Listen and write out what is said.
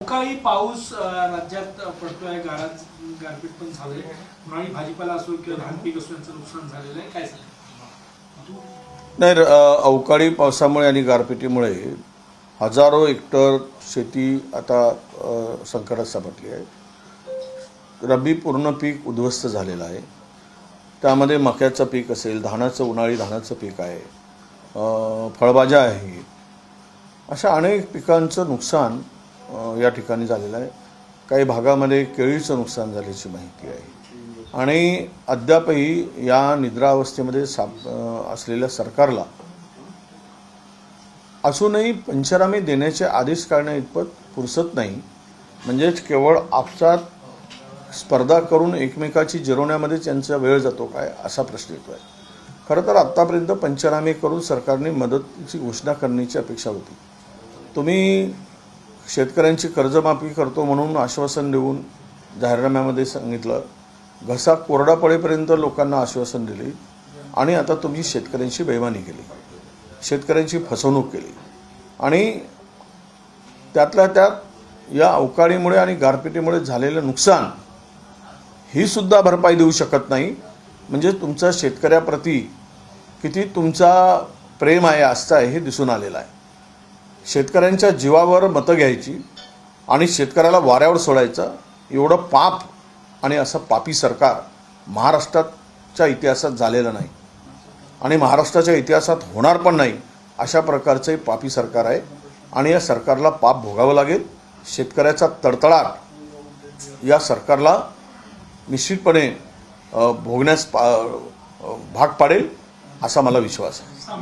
काही पाऊस राज्यात पडतोय, गारपीट पण झालंय, उन्हाळी भाजीपाला असो किंवा धान पीक असो यांचं नुकसान झालेलं आहे. काय सांगता? नाही, अवकाळी पावसामुळे आणि गारपिटीमुळे हजारो हेक्टर शेती आता संकटात सापडली आहे. रब्बी पूर्ण पीक उद्ध्वस्त झालेलं आहे. त्यामध्ये मक्याचं पीक असेल, धानाचं उन्हाळी धानाचं पीक आहे, फळभाज्या आहेत, अशा अनेक पिकांचं नुकसान या ठिकाणी झालेलं आहे. काही भागामध्ये केळीचं नुकसान झाल्याची माहिती आहे. आणि अद्यापही या निद्रावस्थेमध्ये असलेल्या सरकारला अजूनही पंचनामे देण्याचे आदेश काढण्या इतपत पुरसत नाही. म्हणजेच केवळ आपसात स्पर्धा करून एकमेकाची जिरवण्यामध्ये त्यांचा वेळ जातो काय, असा प्रश्न येतो आहे. खरं तर आत्तापर्यंत पंचनामे करून सरकारने मदतीची घोषणा करण्याची अपेक्षा होती. तुम्ही शेतकऱ्यांची कर्जमाफी करतो म्हणून आश्वासन देऊन जाहीरनाम्यामध्ये सांगितलं, घसा कोरडा पडेपर्यंत लोकांना आश्वासन दिले आणि आता तुम्ही शेतकऱ्यांची बेईमानी केली, शेतकऱ्यांची फसवणूक केली. आणि त्यातल्या त्यात या अवकाळीमुळे आणि गारपिटीमुळे झालेलं नुकसान ही सुद्धा भरपाई देऊ शकत नाही. म्हणजे तुमचा शेतकऱ्याप्रती किती तुमचा प्रेम आहे, आस्था आहे, हे दिसून आलेलं आहे. शेतकऱ्यांच्या जीवावर मतं घ्यायची आणि शेतकऱ्याला वाऱ्यावर सोडायचं, एवढं पाप आणि असं पापी सरकार महाराष्ट्राच्या इतिहासात झालेलं नाही आणि महाराष्ट्राच्या इतिहासात होणार पण नाही. अशा प्रकारचे पापी सरकार आहे आणि या सरकारला पाप भोगावं लागेल. शेतकऱ्याचा तडतडाट या सरकारला निश्चितपणे भोगण्यास भाग पाडेल असा मला विश्वास आहे.